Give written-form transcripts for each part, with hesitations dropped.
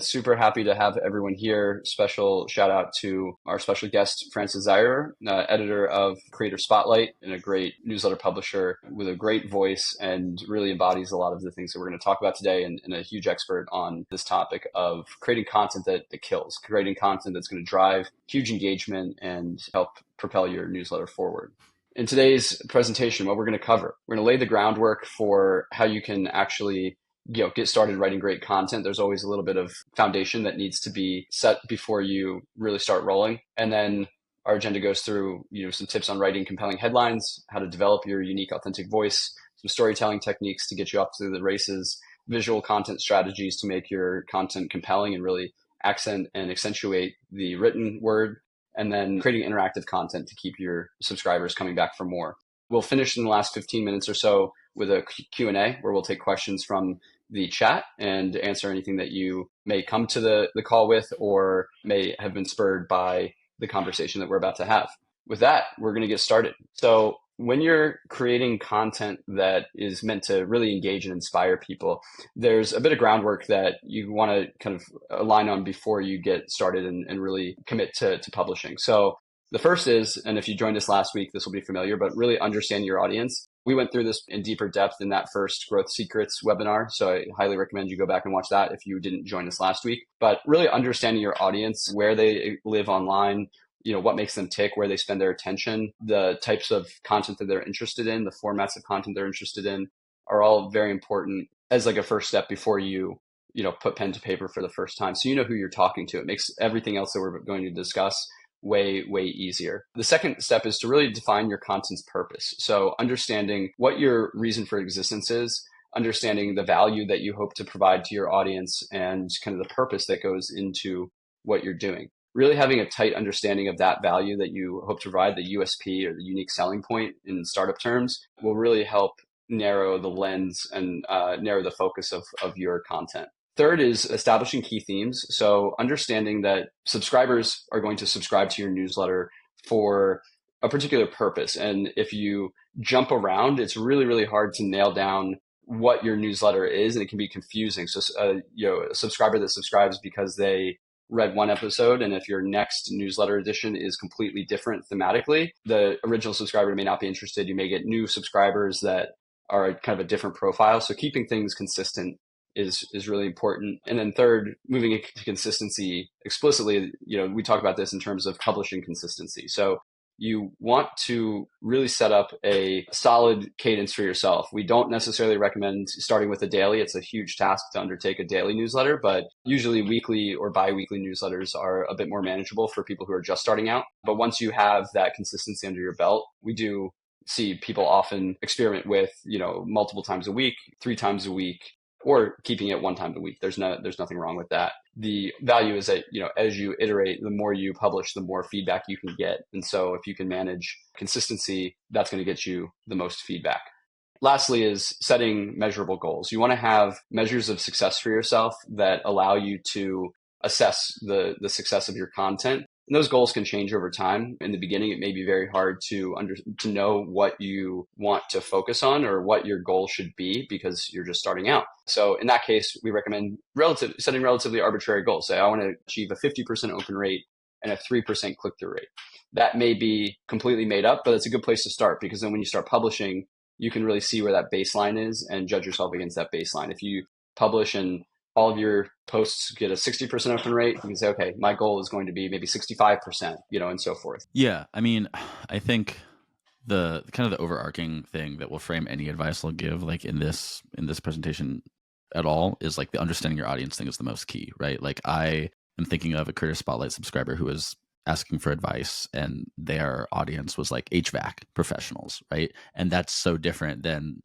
Super happy to have everyone here. Special shout out to our special guest, Francis Zierer, editor of Creator Spotlight and a great newsletter publisher with a great voice and really embodies a lot of the things that we're going to talk about today and a huge expert on this topic of creating content that kills, creating content that's going to drive huge engagement and help propel your newsletter forward. In today's presentation, what we're going to cover, we're going to lay the groundwork for how you can actually get started writing great content. There's always a little bit of foundation that needs to be set before you really start rolling. And then our agenda goes through, some tips on writing compelling headlines, how to develop your unique, authentic voice, some storytelling techniques to get you off to the races, visual content strategies to make your content compelling and really accent and accentuate the written word, and then creating interactive content to keep your subscribers coming back for more. We'll finish in the last 15 minutes or so with a Q&A where we'll take questions from the chat and answer anything that you may come to the call with or may have been spurred by the conversation that we're about to have. With that, we're going to get started. So when you're creating content that is meant to really engage and inspire people, there's a bit of groundwork that you want to kind of align on before you get started and really commit to publishing. So the first is, and if you joined us last week, this will be familiar, but really understand your audience. We went through this in deeper depth in that first Growth Secrets webinar, so I highly recommend you go back and watch that if you didn't join us last week. But really understanding your audience, where they live online, what makes them tick, where they spend their attention, the types of content that they're interested in, the formats of content they're interested in are all very important as like a first step before you put pen to paper for the first time. So you know who you're talking to. It makes everything else that we're going to discuss way easier. The second step is to really define your content's purpose. So understanding what your reason for existence is, understanding the value that you hope to provide to your audience and kind of the purpose that goes into what you're doing. Really having a tight understanding of that value that you hope to provide, the USP or the unique selling point in startup terms, will really help narrow the lens and narrow the focus of your content. Third is establishing key themes. So understanding that subscribers are going to subscribe to your newsletter for a particular purpose. And if you jump around, it's really hard to nail down what your newsletter is, and it can be confusing. So, a subscriber that subscribes because they read one episode, and if your next newsletter edition is completely different thematically, the original subscriber may not be interested. You may get new subscribers that are kind of a different profile. So keeping things consistent is really important. And then third, moving into consistency explicitly, we talk about this in terms of publishing consistency. So you want to really set up a solid cadence for yourself. We don't necessarily recommend starting with a daily. It's a huge task to undertake a daily newsletter, but usually weekly or bi-weekly newsletters are a bit more manageable for people who are just starting out. But once you have that consistency under your belt, we do see people often experiment with, multiple times a week, 3 times a week, or keeping it 1 time a week. There's nothing wrong with that. The value is that, as you iterate, the more you publish, the more feedback you can get. And so if you can manage consistency, that's going to get you the most feedback. Lastly is setting measurable goals. You want to have measures of success for yourself that allow you to assess the success of your content. And those goals can change over time. In the beginning, it may be very hard to know what you want to focus on or what your goal should be because you're just starting out. So in that case, we recommend setting relatively arbitrary goals. Say, I want to achieve a 50% open rate and a 3% click-through rate. That may be completely made up, but it's a good place to start because then when you start publishing, you can really see where that baseline is and judge yourself against that baseline. If you publish and all of your posts get a 60% open rate, you can say, okay, my goal is going to be maybe 65%, and so forth. Yeah. I mean, I think the kind of the overarching thing that will frame any advice I'll give, like in this presentation at all, is like the understanding your audience thing is the most key, right? Like I am thinking of a Creator Spotlight subscriber who was asking for advice and their audience was like HVAC professionals, right? And that's so different than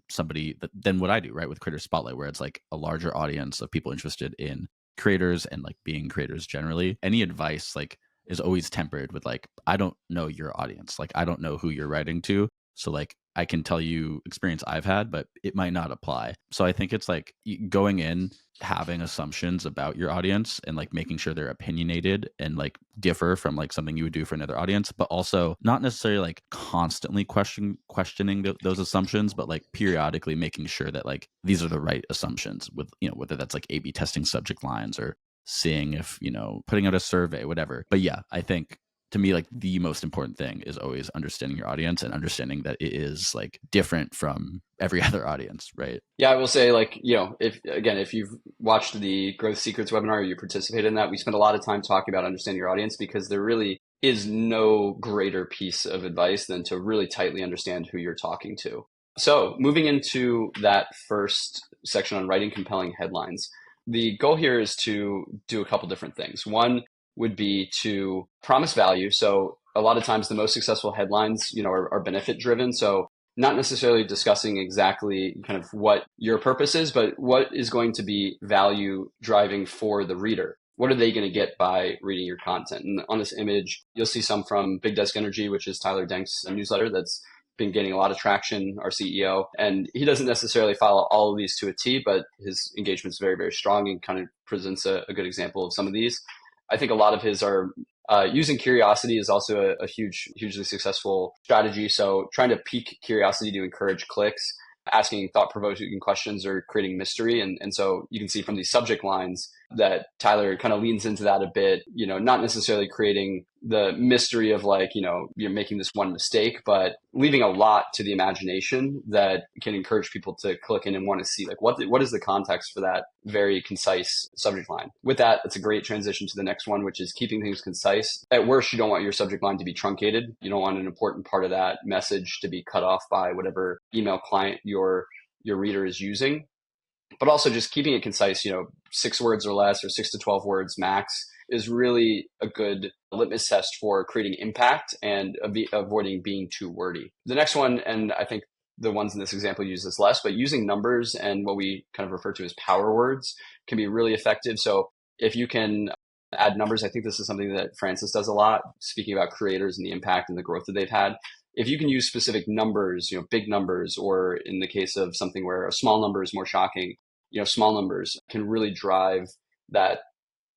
than what I do, right? With Creator Spotlight, where it's like a larger audience of people interested in creators and like being creators generally. Any advice like is always tempered with like, I don't know your audience. Like, I don't know who you're writing to. So like, I can tell you experience I've had, but it might not apply. So I think it's like going in, having assumptions about your audience and like making sure they're opinionated and like differ from like something you would do for another audience, but also not necessarily like constantly questioning those assumptions, but like periodically making sure that like these are the right assumptions with, whether that's like A/B testing subject lines or seeing if, putting out a survey, whatever. But yeah, I think to me, like the most important thing is always understanding your audience and understanding that it is like different from every other audience, right? Yeah, I will say, like, if you've watched the Growth Secrets webinar or you participate in that, we spend a lot of time talking about understanding your audience because there really is no greater piece of advice than to really tightly understand who you're talking to. So, moving into that first section on writing compelling headlines, the goal here is to do a couple different things. One would be to promise value. So, a lot of times the most successful headlines, are benefit driven. So, not necessarily discussing exactly kind of what your purpose is, but what is going to be value driving for the reader. What are they going to get by reading your content? And on this image, you'll see some from Big Desk Energy, which is Tyler Denk's newsletter that's been gaining a lot of traction, our CEO. And he doesn't necessarily follow all of these to a T, but his engagement is very, very strong and kind of presents a good example of some of these. I think a lot of his are using curiosity is also a hugely successful strategy. So trying to pique curiosity to encourage clicks, asking thought-provoking questions or creating mystery. And so you can see from these subject lines that Tyler kind of leans into that a bit, not necessarily creating the mystery of like, you're making this one mistake, but leaving a lot to the imagination that can encourage people to click in and want to see like what is the context for that very concise subject line. With that, it's a great transition to the next one, which is keeping things concise. At worst, you don't want your subject line to be truncated. You don't want an important part of that message to be cut off by whatever email client your reader is using. But also just keeping it concise, 6 words or less or 6 to 12 words max is really a good litmus test for creating impact and avoiding being too wordy. The next one, and I think the ones in this example use this less, but using numbers and what we kind of refer to as power words can be really effective. So if you can add numbers, I think this is something that Francis does a lot, speaking about creators and the impact and the growth that they've had. If you can use specific numbers, big numbers, or in the case of something where a small number is more shocking, small numbers can really drive that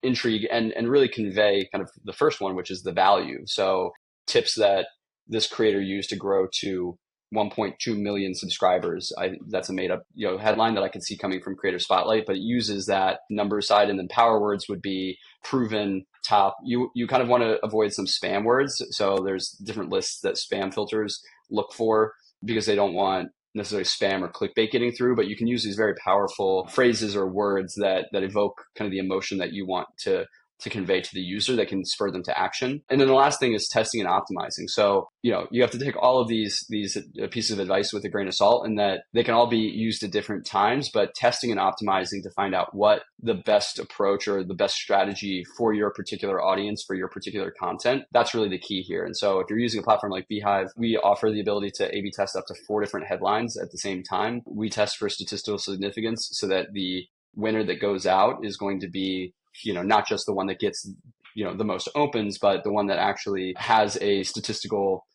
intrigue and really convey kind of the first one, which is the value. So tips that this creator used to grow to 1.2 million subscribers. That's a made up headline that I can see coming from Creator Spotlight, but it uses that number side, and then power words would be proven, top. You kind of want to avoid some spam words. So there's different lists that spam filters look for because they don't want necessarily spam or clickbait getting through, but you can use these very powerful phrases or words that evoke kind of the emotion that you want to convey to the user that can spur them to action. And then the last thing is testing and optimizing. So, you have to take all of these pieces of advice with a grain of salt, and that they can all be used at different times, but testing and optimizing to find out what the best approach or the best strategy for your particular audience, for your particular content, that's really the key here. And so if you're using a platform like beehiiv, we offer the ability to A/B test up to 4 different headlines at the same time. We test for statistical significance so that the winner that goes out is going to be not just the one that gets, the most opens, but the one that actually has a statistical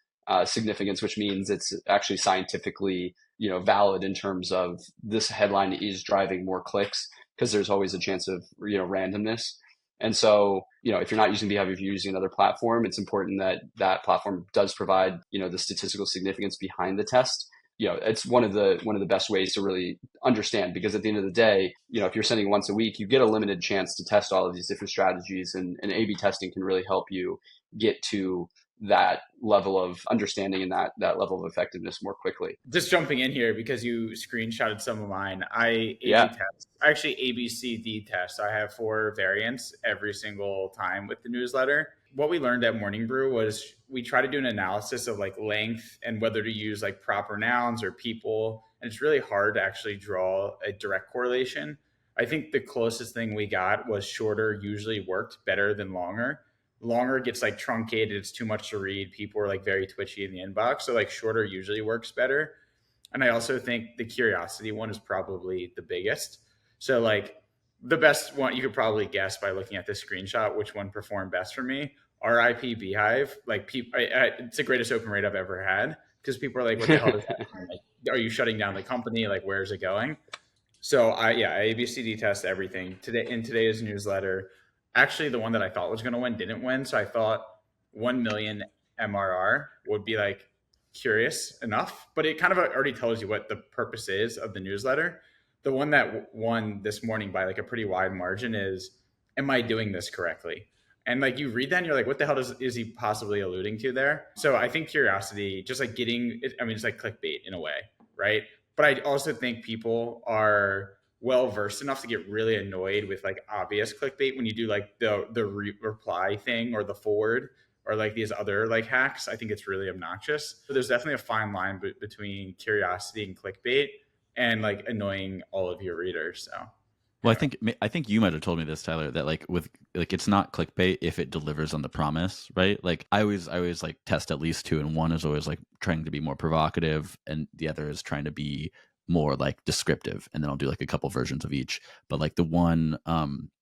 significance, which means it's actually scientifically, valid in terms of this headline is driving more clicks, because there's always a chance of, randomness. And so, if you're not using beehiiv, if you're using another platform, it's important that that platform does provide, the statistical significance behind the test. It's one of the best ways to really understand, because at the end of the day, if you're sending once a week, you get a limited chance to test all of these different strategies, and A/B testing can really help you get to that level of understanding and that level of effectiveness more quickly. Just jumping in here because you screenshotted some of mine. I actually ABCD test. I have 4 variants every single time with the newsletter. What we learned at Morning Brew was we try to do an analysis of like length and whether to use like proper nouns or people. And it's really hard to actually draw a direct correlation. I think the closest thing we got was shorter usually worked better than longer. Longer gets like truncated. It's too much to read. People are like very twitchy in the inbox. So like shorter usually works better. And I also think the curiosity one is probably the biggest. So like the best one, you could probably guess by looking at this screenshot, which one performed best for me. RIP beehiiv. Like it's the greatest open rate I've ever had, because people are like, what the hell is that? Like, are you shutting down the company? Like, where's it going? So I ABCD test everything today in today's newsletter. Actually, the one that I thought was going to win didn't win. So I thought 1 million MRR would be like curious enough, but it kind of already tells you what the purpose is of the newsletter. The one that won this morning by like a pretty wide margin is am I doing this correctly? And like you read that and you're like, what the hell is he possibly alluding to there? So I think curiosity, just like getting, I mean, it's like clickbait in a way, right? But I also think people are well versed enough to get really annoyed with like obvious clickbait when you do like the reply thing or the forward or like these other like hacks. I think it's really obnoxious. So there's definitely a fine line between curiosity and clickbait and like annoying all of your readers. So Well, anyway. I think you might have told me this, Tyler, that like with like it's not clickbait if it delivers on the promise, right? Like I always like test at least two, and one is always like trying to be more provocative, and the other is trying to be more like descriptive, and then I'll do like a couple versions of each. But like the one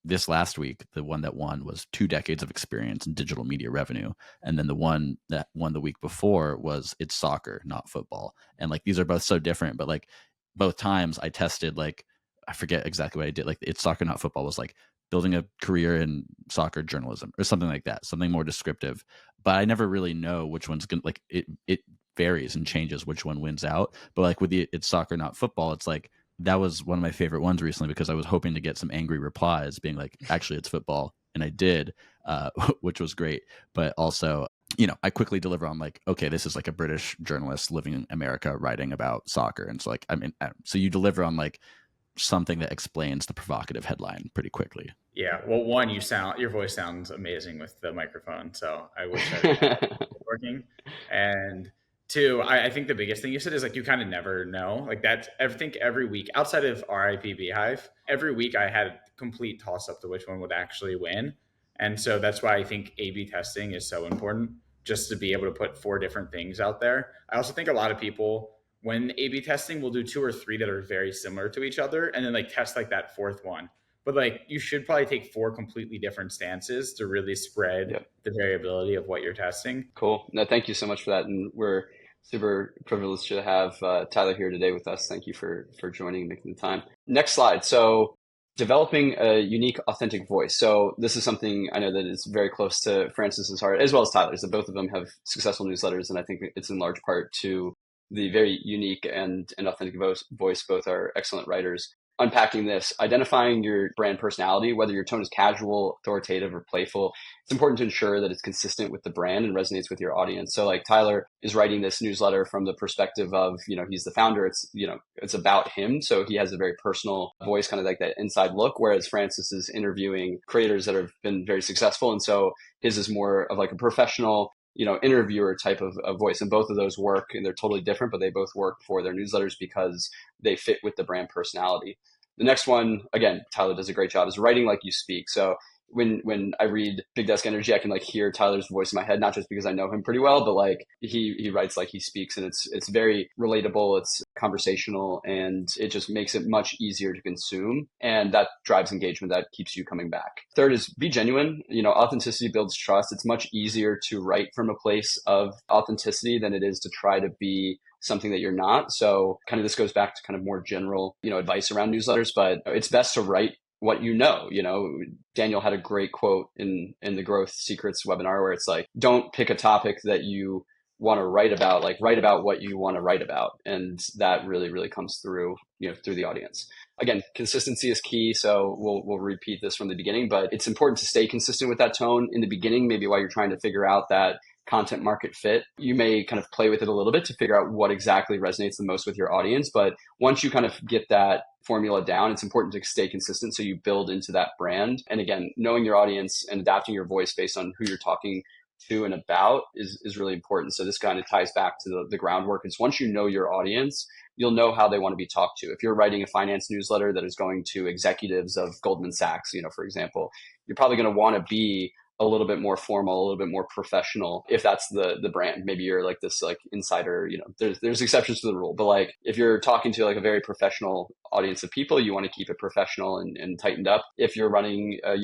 this last week, the one that won was 2 decades of experience in digital media revenue, and then the one that won the week before was it's soccer, not football, and like these are both so different, but like both times I tested like I forget exactly what I did. Like it's soccer, not football was like building a career in soccer journalism or something like that, something more descriptive. But I never really know which one's going to like it varies and changes which one wins out. But like with the it's soccer, not football, it's like that was one of my favorite ones recently because I was hoping to get some angry replies being like, actually, it's football. And I did, which was great. But also, I quickly deliver on like, okay, this is like a British journalist living in America writing about soccer. And so like, I mean, so you deliver on like, something that explains the provocative headline pretty quickly. Yeah. Well, one, your voice sounds amazing with the microphone. So I wish I had working. And two, I think the biggest thing you said is like, you kind of never know. Like that's, I think every week outside of RIP Beehive, every week I had a complete toss up to which one would actually win. And so that's why I think A/B testing is so important, just to be able to put 4 different things out there. I also think a lot of people, when A/B testing, will do 2 or 3 that are very similar to each other, and then like test like that fourth one. But like you should probably take 4 completely different stances to really spread Yep. the variability of what you're testing. Cool. No, thank you so much for that. And we're super privileged to have Tyler here today with us. Thank you for joining and making the time. Next slide. So developing a unique, authentic voice. So this is something I know that is very close to Francis's heart, as well as Tyler's, that both of them have successful newsletters. And I think it's in large part to the very unique and authentic voice. Both are excellent writers. Unpacking this, identifying your brand personality, whether your tone is casual, authoritative, or playful, it's important to ensure that it's consistent with the brand and resonates with your audience. So like Tyler is writing this newsletter from the perspective of, he's the founder. It's about him. So he has a very personal voice, kind of like that inside look, whereas Francis is interviewing creators that have been very successful. And so his is more of like a professional, interviewer type of voice. And both of those work, and they're totally different, but they both work for their newsletters because they fit with the brand personality. The next one, again, Tyler does a great job, is writing like you speak. So when I read Big Desk Energy, I can like hear Tyler's voice in my head, not just because I know him pretty well, but like he writes like he speaks, and it's very relatable, it's conversational, and it just makes it much easier to consume, and that drives engagement, that keeps you coming back. Third is be genuine. Authenticity builds trust. It's much easier to write from a place of authenticity than it is to try to be something that you're not. So kind of this goes back to kind of more general, advice around newsletters, but it's best to write what Daniel had a great quote in the Growth Secrets webinar where it's like, don't pick a topic that you want to write about, like write about what you want to write about. And that really, really comes through, through the audience. Again, consistency is key. So we'll repeat this from the beginning, but it's important to stay consistent with that tone in the beginning, maybe while you're trying to figure out that content market fit. You may kind of play with it a little bit to figure out what exactly resonates the most with your audience. But once you kind of get that formula down, it's important to stay consistent so you build into that brand. And again, knowing your audience and adapting your voice based on who you're talking to and about is really important. So this kind of ties back to the groundwork. Is once you know your audience, you'll know how they want to be talked to. If you're writing a finance newsletter that is going to executives of Goldman Sachs, for example, you're probably going to want to be a little bit more formal, a little bit more professional, if that's the brand. Maybe you're like this like insider, there's exceptions to the rule, but like if you're talking to like a very professional audience of people, you want to keep it professional and tightened up. If you're running a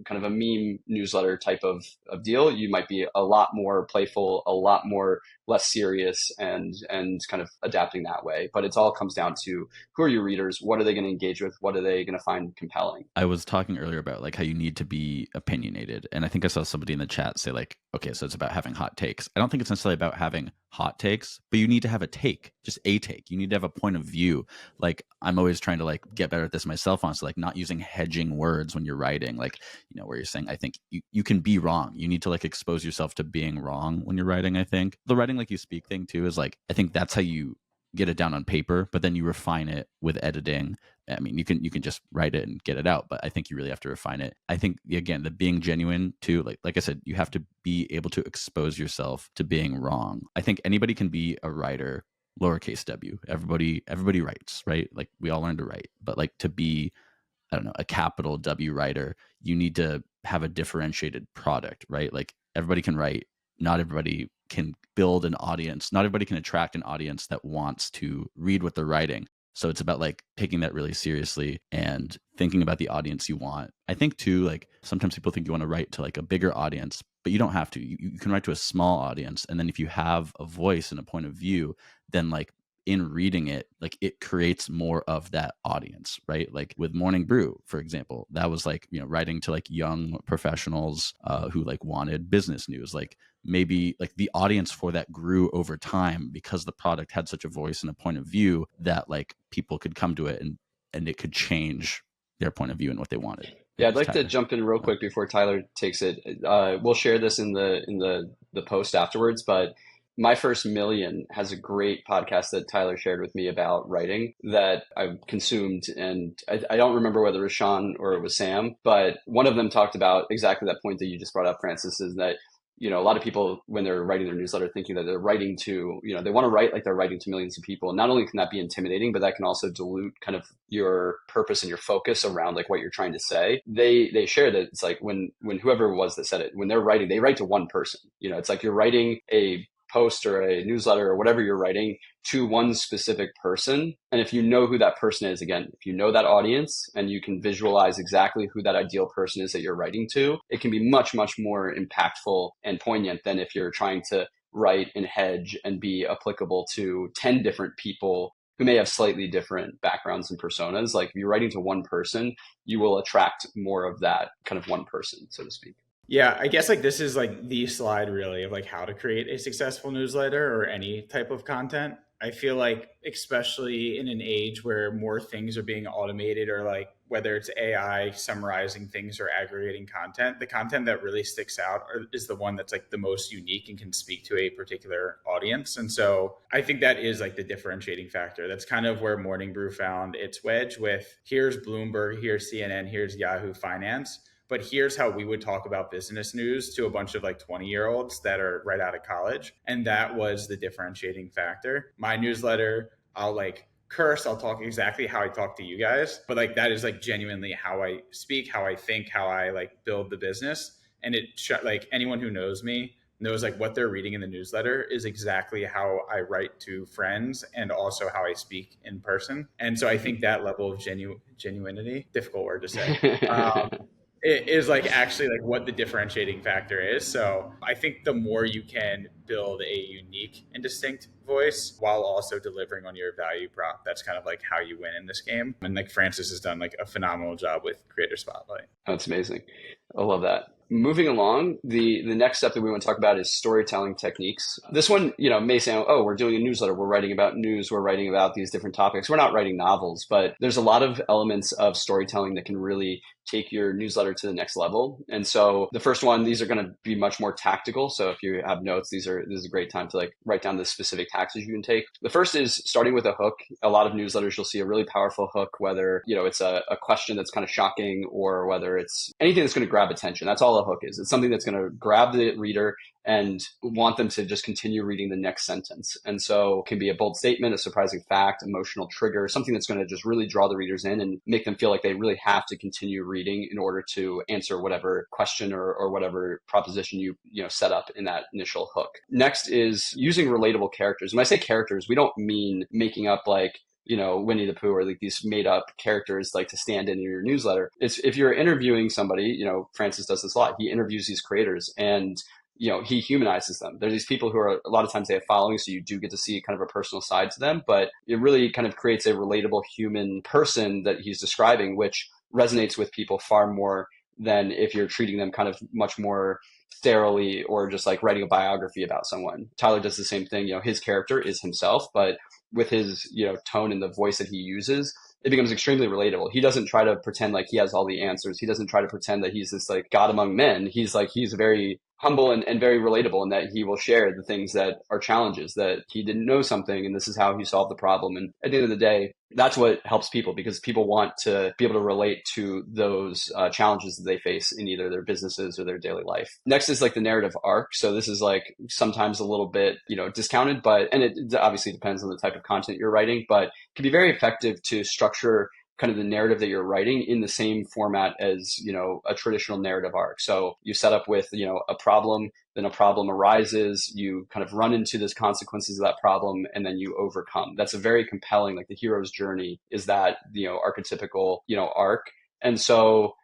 kind of a meme newsletter type of deal, you might be a lot more playful, a lot more less serious, and kind of adapting that way. But it all comes down to who are your readers, what are they going to engage with, what are they going to find compelling. I was talking earlier about like how you need to be opinionated, and I think I saw somebody in the chat say like, okay, so it's about having hot takes. I don't think it's necessarily about having hot takes, but you need to have a take, just a take. You need to have a point of view. Like I'm always trying to like get better at this myself, honestly, like not using hedging words when you're writing, like, you know, where you're saying, I think you can be wrong. You need to like expose yourself to being wrong when you're writing. I think the writing like you speak thing too is like, I think that's how you get it down on paper, but then you refine it with editing. I mean, you can just write it and get it out, but I think you really have to refine it. I think again, the being genuine too, like I said, you have to be able to expose yourself to being wrong. I think anybody can be a writer, lowercase w. Everybody writes, right? Like we all learn to write, but like to be, I don't know, a capital W writer, you need to have a differentiated product, right? Like everybody can write, not everybody can build an audience, not everybody can attract an audience that wants to read what they're writing. So it's about like taking that really seriously and thinking about the audience you want. I think too, like sometimes people think you want to write to like a bigger audience, but you don't have to. You can write to a small audience. And then if you have a voice and a point of view, then like in reading it, like it creates more of that audience, right? Like with Morning Brew, for example, that was like, you know, writing to like young professionals who like wanted business news. Like maybe like the audience for that grew over time because the product had such a voice and a point of view that like people could come to it and it could change their point of view and what they wanted. Yeah, I'd like to jump in real quick before Tyler takes it. We'll share this in the post afterwards, but My First Million has a great podcast that Tyler shared with me about writing that I've consumed. And I don't remember whether it was Sean or it was Sam, but one of them talked about exactly that point that you just brought up, Francis, is that, you know, a lot of people, when they're writing their newsletter, thinking that they're writing to, you know, they want to write like they're writing to millions of people. Not only can that be intimidating, but that can also dilute kind of your purpose and your focus around like what you're trying to say. They share that it's like when whoever it was that said it, when they're writing, they write to one person. You know, it's like you're writing a post or a newsletter or whatever you're writing to one specific person. And if you know who that person is, again, if you know that audience and you can visualize exactly who that ideal person is that you're writing to, it can be much, much more impactful and poignant than if you're trying to write and hedge and be applicable to 10 different people who may have slightly different backgrounds and personas. Like if you're writing to one person, you will attract more of that kind of one person, so to speak. Yeah, I guess like this is like the slide really of like how to create a successful newsletter or any type of content. I feel like especially in an age where more things are being automated or like whether it's AI summarizing things or aggregating content, the content that really sticks out is the one that's like the most unique and can speak to a particular audience. And so I think that is like the differentiating factor. That's kind of where Morning Brew found its wedge with here's Bloomberg, here's CNN, here's Yahoo Finance. But here's how we would talk about business news to a bunch of like 20-year-olds that are right out of college. And that was the differentiating factor. My newsletter, I'll like curse, I'll talk exactly how I talk to you guys. But like that is like genuinely how I speak, how I think, how I like build the business. And like anyone who knows me knows like what they're reading in the newsletter is exactly how I write to friends and also how I speak in person. And so I think that level of genuinity, difficult word to say, it is like actually like what the differentiating factor is. So I think the more you can build a unique and distinct voice while also delivering on your value prop, that's kind of like how you win in this game. And like Francis has done like a phenomenal job with Creator Spotlight. That's amazing. I love that. Moving along, the next step that we want to talk about is storytelling techniques. This one, you know, may sound, oh, we're doing a newsletter. We're writing about news. We're writing about these different topics. We're not writing novels, but there's a lot of elements of storytelling that can really take your newsletter to the next level. And so the first one, these are going to be much more tactical. So if you have notes, this is a great time to like write down the specific tactics you can take. The first is starting with a hook. A lot of newsletters, you'll see a really powerful hook, whether, you know, it's a question that's kind of shocking or whether it's anything that's going to grab attention. That's all a hook is. It's something that's going to grab the reader and want them to just continue reading the next sentence. And so it can be a bold statement, a surprising fact, emotional trigger, something that's going to just really draw the readers in and make them feel like they really have to continue reading in order to answer whatever question or whatever proposition you set up in that initial hook. Next is using relatable characters. When I say characters, we don't mean making up like, you know, Winnie the Pooh or like these made up characters like to stand in your newsletter. It's if you're interviewing somebody, you know, Francis does this a lot. He interviews these creators and, you know, he humanizes them. There's these people who are, a lot of times they have followings, so you do get to see kind of a personal side to them, but it really kind of creates a relatable human person that he's describing, which resonates with people far more than if you're treating them kind of much more sterilely or just like writing a biography about someone. Tyler does the same thing. His character is himself, but with his, tone and the voice that he uses, it becomes extremely relatable. He doesn't try to pretend like he has all the answers. He doesn't try to pretend that he's this like God among men. He's very humble and very relatable in that he will share the things that are challenges, that he didn't know something and this is how he solved the problem. And at the end of the day, that's what helps people, because people want to be able to relate to those challenges that they face in either their businesses or their daily life. Next is like the narrative arc. So this is like sometimes a little bit, discounted, and it obviously depends on the type of content you're writing, but it can be very effective to structure kind of the narrative that you're writing in the same format as, a traditional narrative arc. So you set up with, a problem, then a problem arises, you kind of run into the consequences of that problem, and then you overcome. That's a very compelling, like the hero's journey is that, archetypical, arc. And so,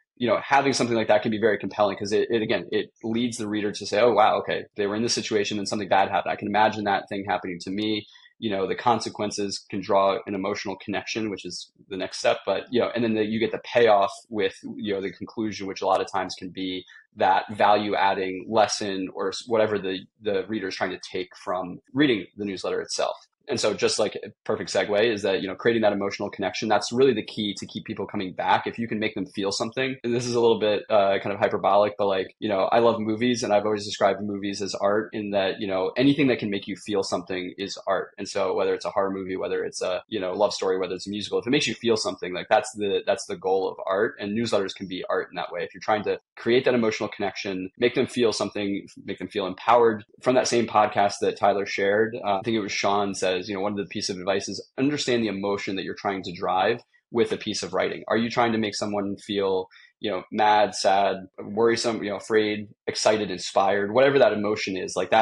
having something like that can be very compelling because it leads the reader to say, oh, wow, okay, they were in this situation and something bad happened. I can imagine that thing happening to me. The consequences can draw an emotional connection, which is the next step. But, and then you get the payoff with, the conclusion, which a lot of times can be that value adding lesson or whatever the reader is trying to take from reading the newsletter itself. And so just like a perfect segue is that, creating that emotional connection, that's really the key to keep people coming back. If you can make them feel something, and this is a little bit kind of hyperbolic, but like, I love movies and I've always described movies as art in that, anything that can make you feel something is art. And so whether it's a horror movie, whether it's a, love story, whether it's a musical, if it makes you feel something, like that's the goal of art. And newsletters can be art in that way. If you're trying to create that emotional connection, make them feel something, make them feel empowered. From that same podcast that Tyler shared, I think it was Sean says, one of the pieces of advice is understand the emotion that you're trying to drive with a piece of writing. Are you trying to make someone feel, mad, sad, worrisome, afraid, excited, inspired, whatever that emotion is? Like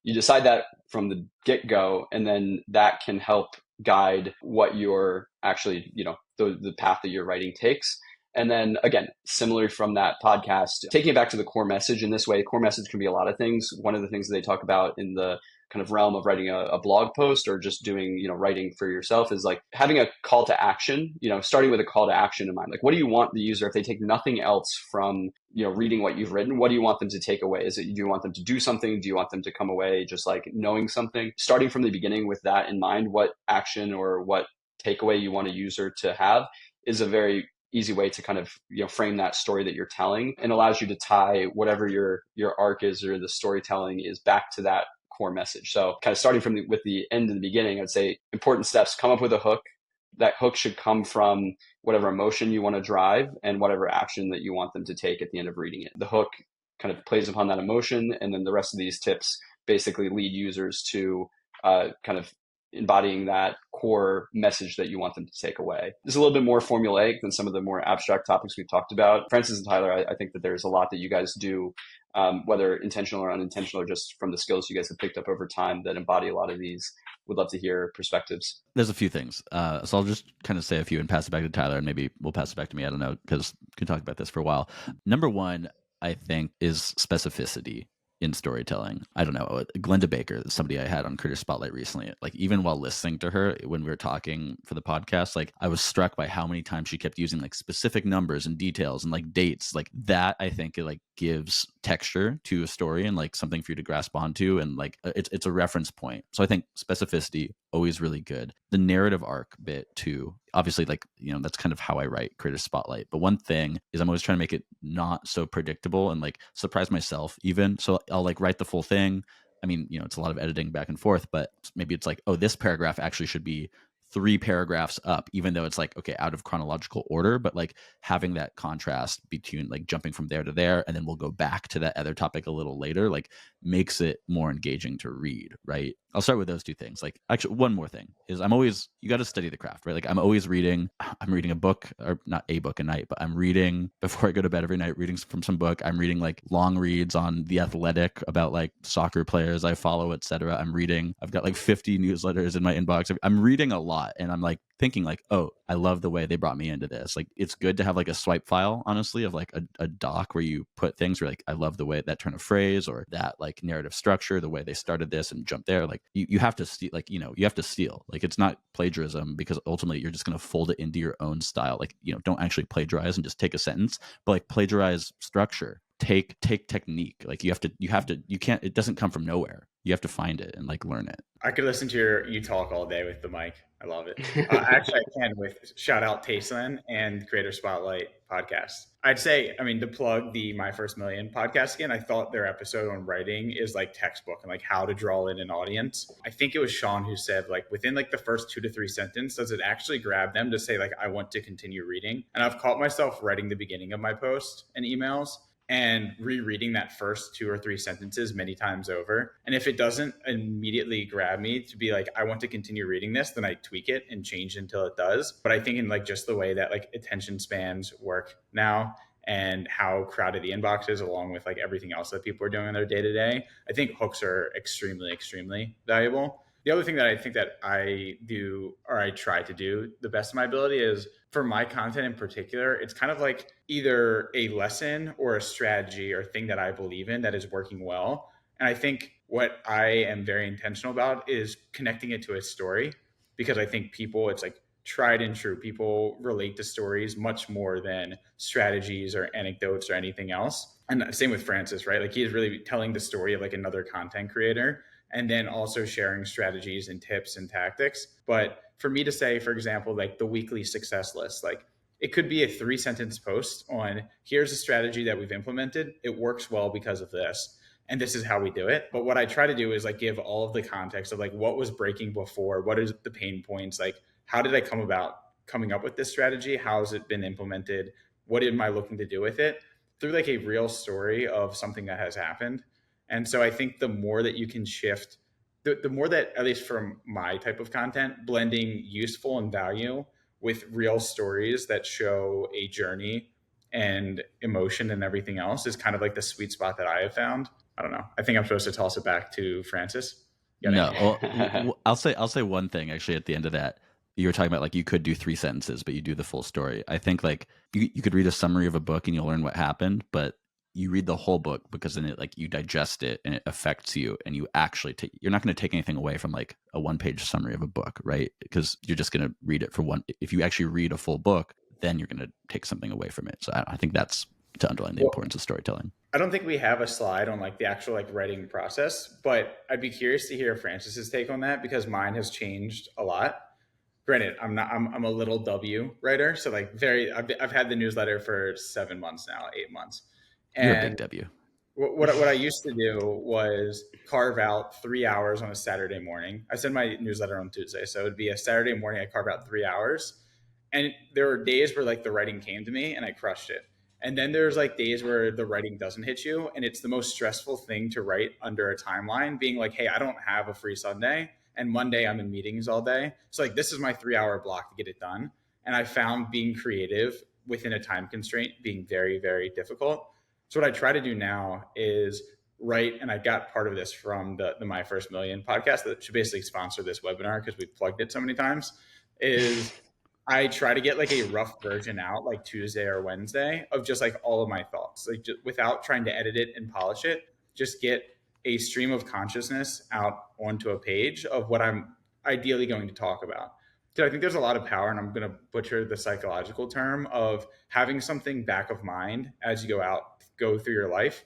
you decide that from the get-go, and then that can help guide what you're actually, the path that your writing takes. And then again, similarly from that podcast, taking it back to the core message in this way, core message can be a lot of things. One of the things that they talk about in the kind of realm of writing a blog post or just doing, writing for yourself is like having a call to action, starting with a call to action in mind. Like, what do you want the user, if they take nothing else from, reading what you've written, what do you want them to take away? Do you want them to do something? Do you want them to come away just like knowing something? Starting from the beginning with that in mind, what action or what takeaway you want a user to have is a very easy way to kind of, frame that story that you're telling, and allows you to tie whatever your arc is or the storytelling is back to that core message. So kind of starting from with the end and the beginning, I'd say important steps: come up with a hook. That hook should come from whatever emotion you want to drive and whatever action that you want them to take at the end of reading it. The hook kind of plays upon that emotion, and then the rest of these tips basically lead users to kind of embodying that core message that you want them to take away. It's a little bit more formulaic than some of the more abstract topics we've talked about. Francis and Tyler, I think that there's a lot that you guys do, whether intentional or unintentional, or just from the skills you guys have picked up over time that embody a lot of these. Would love to hear perspectives. There's a few things. So I'll just kind of say a few and pass it back to Tyler, and maybe we'll pass it back to me. I don't know, because we can talk about this for a while. Number one, I think, is specificity in storytelling. I don't know, Glenda Baker, somebody I had on Creator Spotlight recently, like even while listening to her when we were talking for the podcast, like I was struck by how many times she kept using like specific numbers and details and like dates. Like that, I think it like gives texture to a story and like something for you to grasp onto, and like it's a reference point. So I think specificity, always really good. The narrative arc bit too, obviously, like, that's kind of how I write Creator Spotlight. But one thing is I'm always trying to make it not so predictable and like surprise myself even. So I'll like write the full thing. I mean, it's a lot of editing back and forth, but maybe it's like, oh, this paragraph actually should be 3 paragraphs up, even though it's like, okay, out of chronological order, but like having that contrast between like jumping from there to there, and then we'll go back to that other topic a little later, like makes it more engaging to read, right? I'll start with those two things. Like, actually, one more thing is you got to study the craft, right? Like I'm reading a book, or not a book a night, but I'm reading before I go to bed every night, reading from some book. I'm reading like long reads on The Athletic about like soccer players I follow, etc. I've got like 50 newsletters in my inbox. I'm reading a lot. lot. And I'm like thinking like, oh, I love the way they brought me into this. Like, it's good to have like a swipe file, honestly, of like a doc where you put things where like, I love the way that turn of phrase or that like narrative structure, the way they started this and jumped there. Like you have to steal, like, you have to steal. Like, it's not plagiarism, because ultimately you're just going to fold it into your own style. Like, don't actually plagiarize and just take a sentence, but like plagiarize structure. Take technique. Like you can't, it doesn't come from nowhere. You have to find it and like learn it. I could listen to you talk all day with the mic. I love it. Actually, I can with shout out Tasteland and Creator Spotlight podcast. I'd say, I mean, to plug the My First Million podcast again, I thought their episode on writing is like textbook and like how to draw in an audience. I think it was Sean who said like within like the first 2 to 3 sentences, does it actually grab them to say like, I want to continue reading? And I've caught myself writing the beginning of my post and emails and rereading that first 2 or 3 sentences many times over. And if it doesn't immediately grab me to be like, I want to continue reading this, then I tweak it and change until it does. But I think in like just the way that like attention spans work now and how crowded the inbox is, along with like everything else that people are doing in their day to day, I think hooks are extremely, extremely valuable. The other thing that I think that I do, or I try to do the best of my ability, is for my content in particular, it's kind of like either a lesson or a strategy or thing that I believe in that is working well. And I think what I am very intentional about is connecting it to a story, because I think people, it's like tried and true. People relate to stories much more than strategies or anecdotes or anything else. And same with Francis, right? Like he is really telling the story of like another content creator, and then also sharing strategies and tips and tactics. But for me to say, for example, like the weekly success list, like it could be a 3-sentence post on here's a strategy that we've implemented. It works well because of this. And this is how we do it. But what I try to do is like give all of the context of like what was breaking before, what is the pain points, like how did I come about coming up with this strategy? How has it been implemented? What am I looking to do with it? Through like a real story of something that has happened. And so I think the more that you can shift, the more that, at least from my type of content, blending useful and value with real stories that show a journey and emotion and everything else is kind of like the sweet spot that I have found. I don't know. I think I'm supposed to toss it back to Francis. No, well, I'll say one thing actually at the end of that. You were talking about like you could do 3 sentences, but you do the full story. I think like you could read a summary of a book and you'll learn what happened, but you read the whole book because then it like you digest it and it affects you, and you actually take, you're not going to take anything away from like a 1-page summary of a book, right? Because you're just going to read it for one. If you actually read a full book, then you're going to take something away from it. So I think that's to underline the importance of storytelling. I don't think we have a slide on like the actual like writing process, but I'd be curious to hear Francis's take on that, because mine has changed a lot. Granted, I'm a little W writer, so like I've had the newsletter for 7 months now, 8 months. And you're a big W. What I used to do was carve out 3 hours on a Saturday morning. I send my newsletter on Tuesday, so it'd be a Saturday morning. I carve out 3 hours, and there were days where like the writing came to me and I crushed it. And then there's like days where the writing doesn't hit you, and it's the most stressful thing to write under a timeline, being like, hey, I don't have a free Sunday, and Monday I'm in meetings all day. So like this is my 3-hour block to get it done. And I found being creative within a time constraint being very, very difficult. So what I try to do now is write, and I got part of this from the My First Million podcast that should basically sponsor this webinar because we've plugged it so many times, is I try to get like a rough version out like Tuesday or Wednesday of just like all of my thoughts, like just without trying to edit it and polish it, just get a stream of consciousness out onto a page of what I'm ideally going to talk about. So I think there's a lot of power, and I'm going to butcher the psychological term of having something back of mind as you go through your life.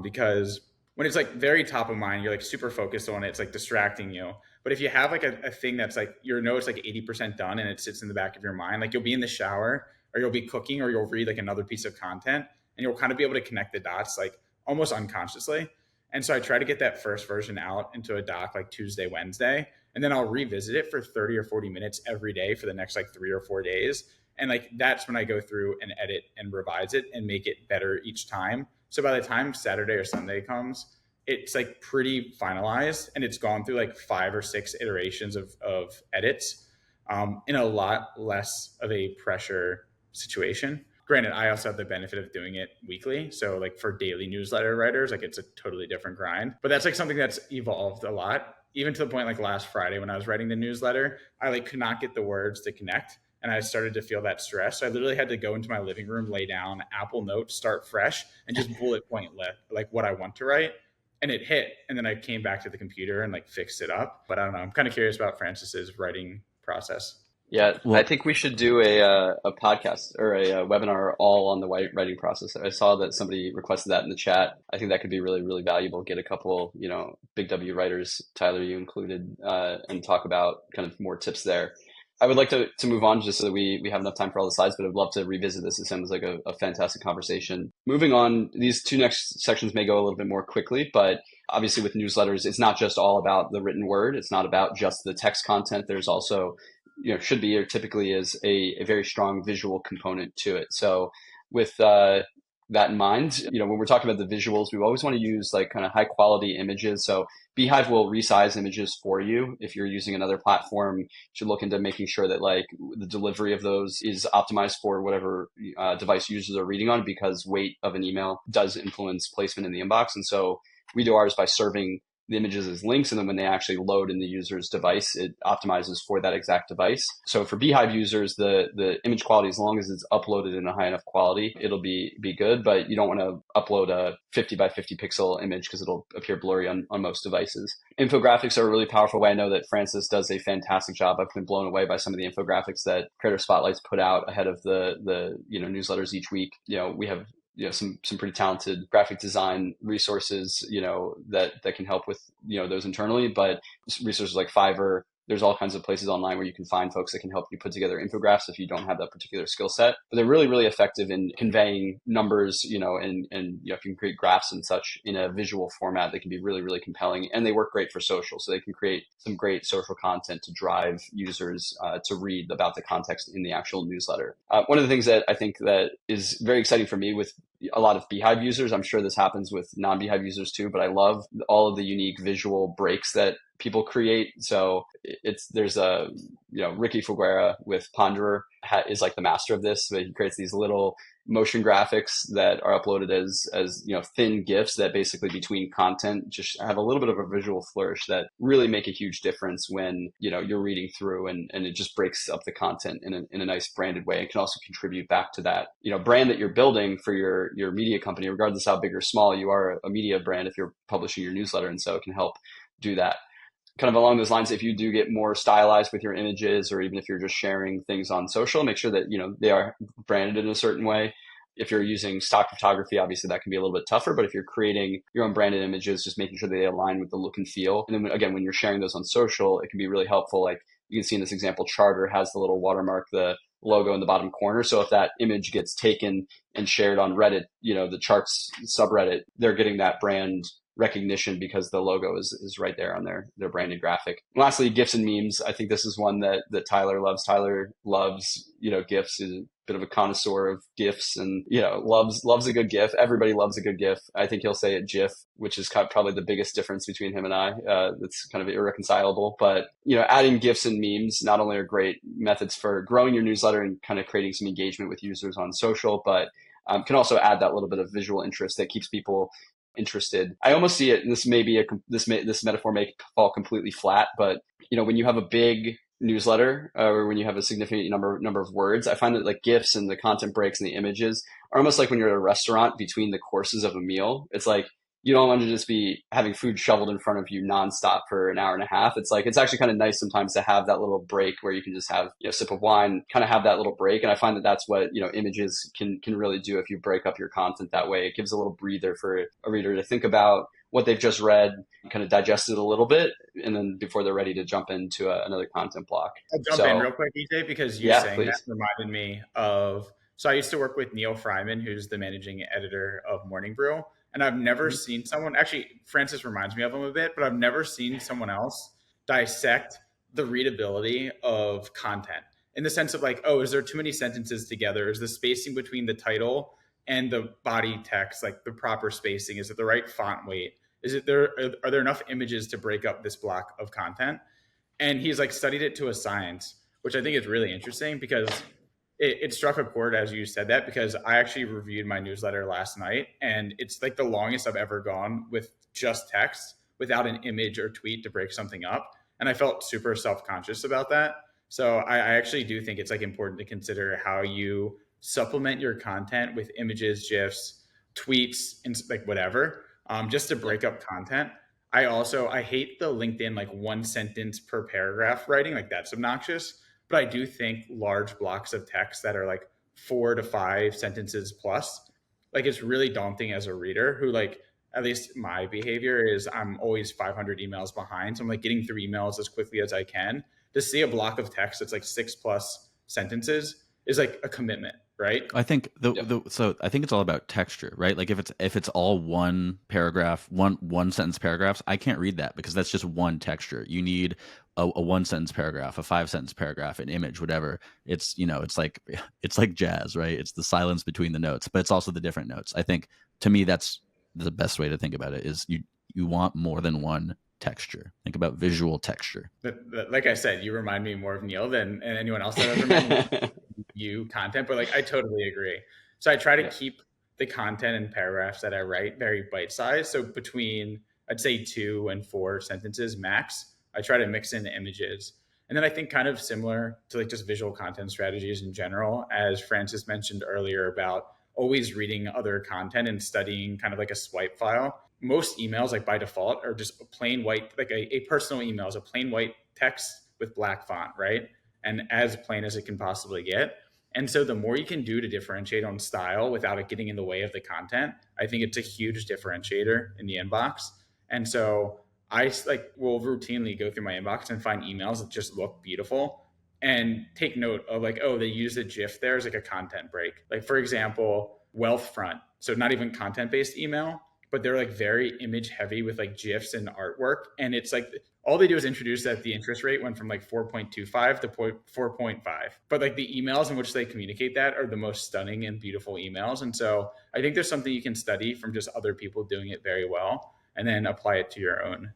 Because when it's like very top of mind, you're like super focused on it. It's like distracting you. But if you have like a thing that's like, it's like 80% done and it sits in the back of your mind, like you'll be in the shower or you'll be cooking or you'll read like another piece of content and you'll kind of be able to connect the dots like almost unconsciously. And so I try to get that first version out into a doc like Tuesday, Wednesday, and then I'll revisit it for 30 or 40 minutes every day for the next like 3 or 4 days. And like, that's when I go through and edit and revise it and make it better each time. So by the time Saturday or Sunday comes, it's like pretty finalized and it's gone through like 5 or 6 iterations of edits in a lot less of a pressure situation. Granted, I also have the benefit of doing it weekly. So like for daily newsletter writers, like it's a totally different grind, but that's like something that's evolved a lot. even to the point like last Friday when I was writing the newsletter, I like could not get the words to connect. And I started to feel that stress. So I literally had to go into my living room, lay down, Apple Notes, start fresh, and just bullet point like what I want to write. And it hit. And then I came back to the computer and like fixed it up. But I don't know. I'm kind of curious about Francis's writing process. Yeah, I Well, think we should do a podcast or a webinar all on the writing process. I saw that somebody requested that in the chat. I think that could be really, really valuable. Get a couple, big W writers, Tyler, you included, and talk about kind of more tips there. I would like to move on just so that we have enough time for all the slides, but I'd love to revisit this. It sounds like a fantastic conversation. Moving on, these two next sections may go a little bit more quickly, but obviously with newsletters, it's not just all about the written word. It's not about just the text content. There's also should be or typically is a very strong visual component to it. So with that in mind, when we're talking about the visuals, we always want to use like kind of high quality images. So beehiiv will resize images for you. If you're using another platform, you should look into making sure that like the delivery of those is optimized for whatever device users are reading on, because weight of an email does influence placement in the inbox. And so we do ours by serving the images as links, and then when they actually load in the user's device, it optimizes for that exact device. So for beehiiv users, the image quality, as long as it's uploaded in a high enough quality, it'll be good, but you don't want to upload a 50 by 50 pixel image because it'll appear blurry on most devices. Infographics are a really powerful way. I know that Francis does a fantastic job. I've been blown away by some of the infographics that Creator Spotlights put out ahead of the newsletters each week. We have some pretty talented graphic design resources, that can help with, those internally, but resources like Fiverr, there's all kinds of places online where you can find folks that can help you put together infographics if you don't have that particular skill set. But they're really, really effective in conveying numbers, and if you can create graphs and such in a visual format, they can be really, really compelling, and they work great for social. So they can create some great social content to drive users to read about the context in the actual newsletter. One of the things that I think that is very exciting for me with a lot of beehiiv users, I'm sure this happens with non-beehiiv users too, but I love all of the unique visual breaks that people create. So there's a, Ricky Figuera with Ponderer is like the master of this. But he creates these little motion graphics that are uploaded as thin GIFs that basically between content just have a little bit of a visual flourish that really make a huge difference when, you're reading through, and it just breaks up the content in a nice branded way. It can also contribute back to that, brand that you're building for your media company, regardless how big or small. You are a media brand if you're publishing your newsletter. And so it can help do that. Kind of along those lines, if you do get more stylized with your images, or even if you're just sharing things on social, make sure that, they are branded in a certain way. If you're using stock photography, obviously that can be a little bit tougher, but if you're creating your own branded images, just making sure they align with the look and feel. And then again, when you're sharing those on social, it can be really helpful. Like you can see in this example, Charter has the little watermark, the logo in the bottom corner. So if that image gets taken and shared on Reddit, the Charts subreddit, they're getting that brand recognition because the logo is right there on their branded graphic. And lastly, GIFs and memes. I think this is one that Tyler loves. Tyler loves, GIFs, is a bit of a connoisseur of GIFs, and, loves a good GIF. Everybody loves a good GIF. I think he'll say it GIF, which is probably the biggest difference between him and I. That's kind of irreconcilable. But, adding GIFs and memes not only are great methods for growing your newsletter and kind of creating some engagement with users on social, but can also add that little bit of visual interest that keeps people interested. I almost see it, and this metaphor may fall completely flat, but when you have a big newsletter, or when you have a significant number of words, I find that like GIFs and the content breaks and the images are almost like when you're at a restaurant between the courses of a meal. It's like you don't want to just be having food shoveled in front of you nonstop for an hour and a half. It's like, it's actually kind of nice sometimes to have that little break where you can just have a sip of wine, kind of have that little break. And I find that that's what, images can really do if you break up your content that way. It gives a little breather for a reader to think about what they've just read, kind of digest it a little bit, and then before they're ready to jump into another content block. I'll jump in real quick, EJ, because you saying please. that reminded me of, so I used to work with Neil Fryman, who's the managing editor of Morning Brew. And I've never seen someone, actually, Francis reminds me of him a bit, but I've never seen someone else dissect the readability of content in the sense of like, oh, is there too many sentences together? Is the spacing between the title and the body text, like the proper spacing? Is it the right font weight? Are there enough images to break up this block of content? And he's like studied it to a science, which I think is really interesting because it struck a chord as you said that, because I actually reviewed my newsletter last night, and it's like the longest I've ever gone with just text without an image or tweet to break something up. And I felt super self-conscious about that. So I actually do think it's like important to consider how you supplement your content with images, GIFs, tweets, and like whatever, just to break up content. I hate the LinkedIn like one sentence per paragraph writing, like that's obnoxious. But I do think large blocks of text that are like 4 to 5 sentences plus, like it's really daunting as a reader who like, at least my behavior is I'm always 500 emails behind. So I'm like getting through emails as quickly as I can. To see a block of text that's like 6+ sentences is like a commitment, right? I think so I think it's all about texture, right? Like if it's all one paragraph, one sentence paragraphs, I can't read that because that's just one texture. You need a 1 sentence paragraph, a 5 sentence paragraph, an image, whatever. It's it's like jazz, right? It's the silence between the notes, but it's also the different notes. I think to me that's the best way to think about it is you want more than one texture. Think about visual texture. Like I said, you remind me more of Neil than anyone else that I've ever met. You content, but like I totally agree. So I try to keep the content and paragraphs that I write very bite-sized. So between I'd say 2 and 4 sentences max, I try to mix in images. And then I think kind of similar to like just visual content strategies in general, as Francis mentioned earlier about always reading other content and studying kind of like a swipe file. Most emails, like by default, are just a plain white, like a personal email is a plain white text with black font, right? And as plain as it can possibly get. And so the more you can do to differentiate on style without it getting in the way of the content, I think it's a huge differentiator in the inbox. And so I like will routinely go through my inbox and find emails that just look beautiful and take note of like, oh, they use a GIF there as like a content break. Like for example, Wealthfront. So not even content-based email, but they're like very image heavy with like GIFs and artwork. And it's like all they do is introduce that the interest rate went from like 4.25 to 4.5. But like the emails in which they communicate that are the most stunning and beautiful emails. And so I think there's something you can study from just other people doing it very well and then apply it to your own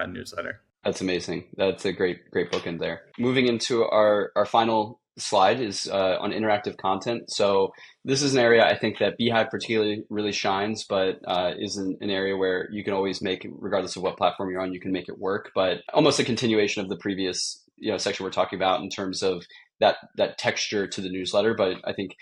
newsletter. That's amazing. That's a great book in there. Moving into our final slide is on interactive content. So this is an area I think that beehiiv particularly really shines, but is an area where you can always make, regardless of what platform you're on, you can make it work. But almost a continuation of the previous section we're talking about in terms of that texture to the newsletter. But I think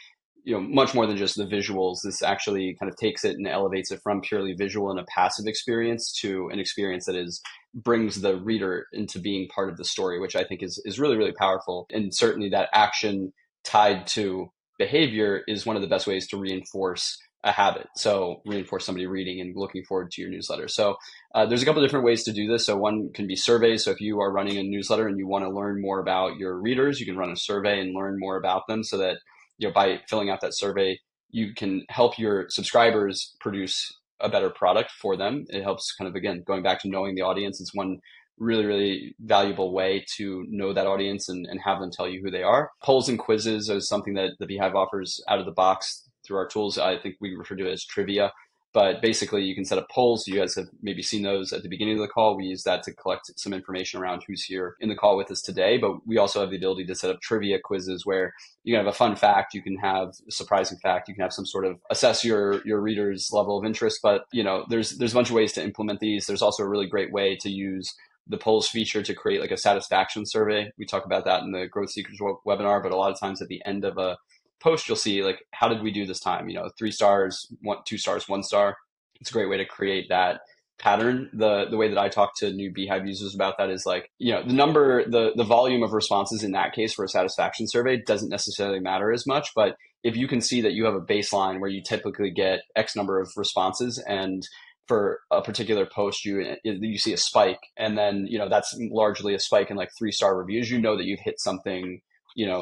much more than just the visuals, this actually kind of takes it and elevates it from purely visual and a passive experience to an experience that brings the reader into being part of the story, which I think is really, really powerful. And certainly that action tied to behavior is one of the best ways to reinforce a habit. So reinforce somebody reading and looking forward to your newsletter. So there's a couple of different ways to do this. So one can be surveys. So if you are running a newsletter and you want to learn more about your readers, you can run a survey and learn more about them so that by filling out that survey, you can help your subscribers produce a better product for them. It helps kind of, again, going back to knowing the audience. It's one really, really valuable way to know that audience and have them tell you who they are. Polls and quizzes is something that the beehiiv offers out of the box through our tools. I think we refer to it as trivia. But basically, you can set up polls. You guys have maybe seen those at the beginning of the call. We use that to collect some information around who's here in the call with us today. But we also have the ability to set up trivia quizzes where you can have a fun fact, you can have a surprising fact, you can have some sort of assess your reader's level of interest. But there's a bunch of ways to implement these. There's also a really great way to use the polls feature to create like a satisfaction survey. We talk about that in the Growth Seekers webinar, but a lot of times at the end of a post, you'll see like, how did we do this time? 3 stars, 2 stars, 1 star. It's a great way to create that pattern. The way that I talk to new beehiiv users about that is like, the volume of responses in that case for a satisfaction survey doesn't necessarily matter as much. But if you can see that you have a baseline where you typically get X number of responses, and for a particular post, you see a spike, and then, that's largely a spike in like 3-star reviews, that you've hit something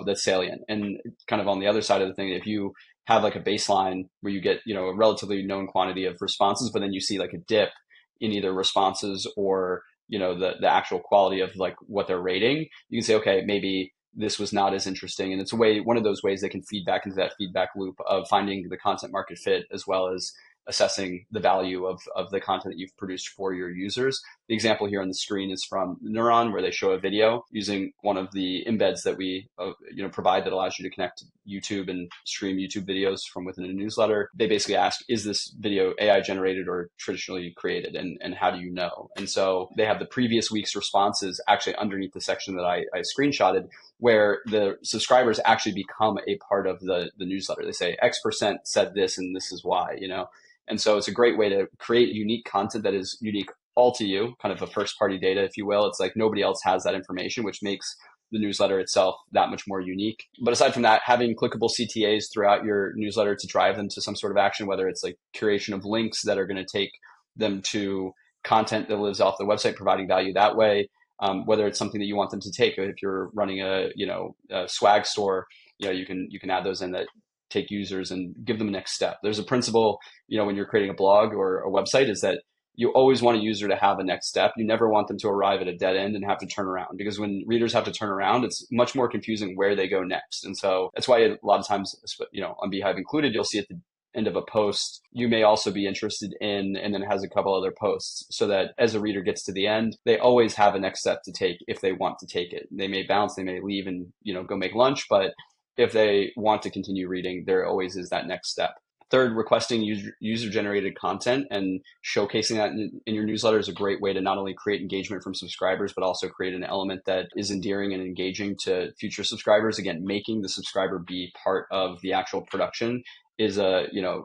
that's salient. And kind of on the other side of the thing, if you have like a baseline where you get, a relatively known quantity of responses, but then you see like a dip in either responses or, the actual quality of like what they're rating, you can say, okay, maybe this was not as interesting. And it's one of those ways they can feed back into that feedback loop of finding the content market fit, as well as assessing the value of the content that you've produced for your users. The example here on the screen is from Neuron, where they show a video using one of the embeds that we provide that allows you to connect to YouTube and stream YouTube videos from within a newsletter. They basically ask, is this video AI generated or traditionally created, and how do you know? And so they have the previous week's responses actually underneath the section that I screenshotted, where the subscribers actually become a part of the newsletter. They say X% said this and this is why, And so it's a great way to create unique content that is unique all to you, kind of a first party data, if you will. It's like nobody else has that information, which makes the newsletter itself that much more unique. But aside from that, having clickable CTAs throughout your newsletter to drive them to some sort of action, whether it's like curation of links that are going to take them to content that lives off the website, providing value that way, whether it's something that you want them to take. If you're running a swag store, you can add those in that take users and give them a next step. There's a principle, when you're creating a blog or a website, is that you always want a user to have a next step. You never want them to arrive at a dead end and have to turn around, because when readers have to turn around, it's much more confusing where they go next. And so that's why a lot of times, on beehiiv included, you'll see at the end of a post, you may also be interested in, and then it has a couple other posts, so that as a reader gets to the end, they always have a next step to take if they want to take it. They may bounce, they may leave and, go make lunch, but if they want to continue reading, there always is that next step. Third, requesting user-generated content and showcasing that in your newsletter is a great way to not only create engagement from subscribers, but also create an element that is endearing and engaging to future subscribers. Again, making the subscriber be part of the actual production is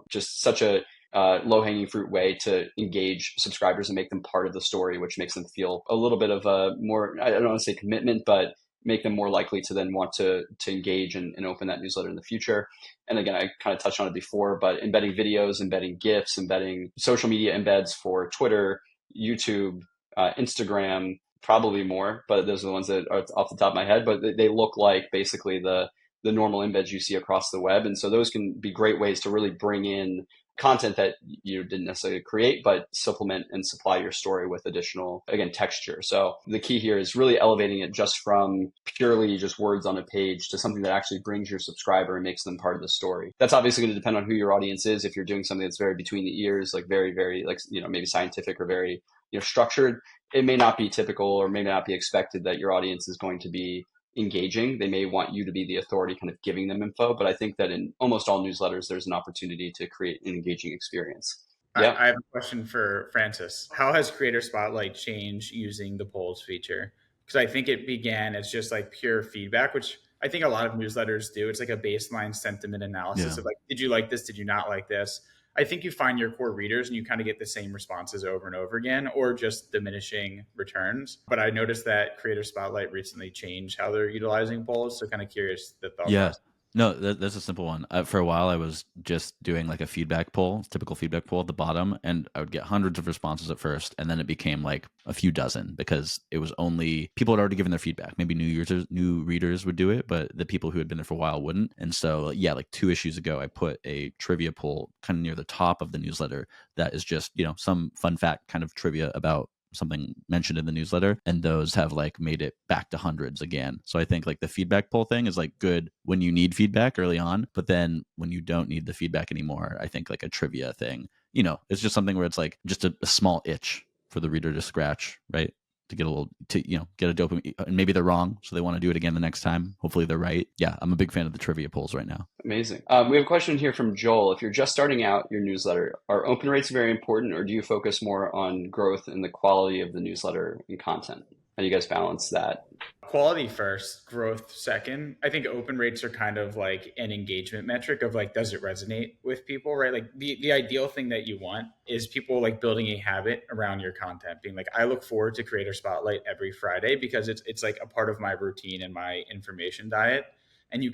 just such a low-hanging fruit way to engage subscribers and make them part of the story, which makes them feel a little bit of a more, I don't want to say commitment, but make them more likely to then want to engage and open that newsletter in the future. And again, I kind of touched on it before, but embedding videos, embedding GIFs, embedding social media embeds for Twitter, YouTube, Instagram, probably more, but those are the ones that are off the top of my head, but they look like basically the normal embeds you see across the web. And so those can be great ways to really bring in content that you didn't necessarily create, but supplement and supply your story with additional, again, texture. So the key here is really elevating it just from purely just words on a page to something that actually brings your subscriber and makes them part of the story. That's obviously going to depend on who your audience is. If you're doing something that's very between the ears, like very, very, like, maybe scientific or very, structured, it may not be typical or may not be expected that your audience is going to be engaging. They may want you to be the authority kind of giving them info, but I think that in almost all newsletters, there's an opportunity to create an engaging experience. Yeah. I have a question for Francis. How has Creator Spotlight changed using the polls feature? Because I think it began as just like pure feedback, which I think a lot of newsletters do. It's like a baseline sentiment analysis of like, did you like this? Did you not like this? I think you find your core readers and you kind of get the same responses over and over again, or just diminishing returns. But I noticed that Creator Spotlight recently changed how they're utilizing polls. So kind of curious the thought process. No, that's a simple one. For a while, I was just doing like a feedback poll, typical feedback poll at the bottom, and I would get hundreds of responses at first, and then it became like a few dozen because it was only people had already given their feedback. Maybe new readers would do it, but the people who had been there for a while wouldn't. And so, like 2 issues ago, I put a trivia poll kind of near the top of the newsletter that is just some fun fact kind of trivia about something mentioned in the newsletter, and those have like made it back to hundreds again. So I think like the feedback poll thing is like good when you need feedback early on, but then when you don't need the feedback anymore, I think like a trivia thing, it's just something where it's like just a small itch for the reader to scratch, right? To get a little, get a dopamine, and maybe they're wrong, so they want to do it again the next time. Hopefully they're right. Yeah, I'm a big fan of the trivia polls right now. Amazing. We have a question here from Joel. If you're just starting out your newsletter, are open rates very important, or do you focus more on growth and the quality of the newsletter and content? How do you guys balance that? Quality first, growth second. I think open rates are kind of like an engagement metric of like, does it resonate with people, right? Like the ideal thing that you want is people like building a habit around your content, being like, I look forward to Creator Spotlight every Friday because it's like a part of my routine and my information diet. And you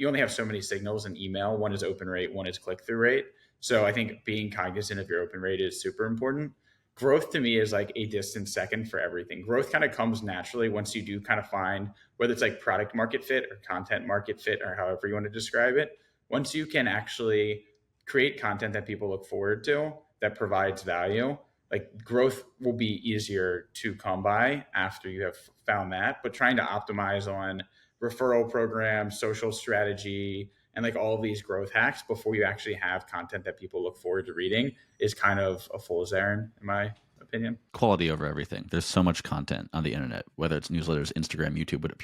only have so many signals in email. One is open rate, one is click-through rate. So I think being cognizant of your open rate is super important. Growth to me is like a distant second for everything. Growth kind of comes naturally once you do kind of find whether it's like product market fit or content market fit or however you want to describe it. Once you can actually create content that people look forward to, that provides value, like growth will be easier to come by after you have found that. But trying to optimize on referral programs, social strategy, and like all of these growth hacks before you actually have content that people look forward to reading is kind of a fool's errand, in my opinion? Quality over everything. There's so much content on the internet, whether it's newsletters, Instagram, YouTube, but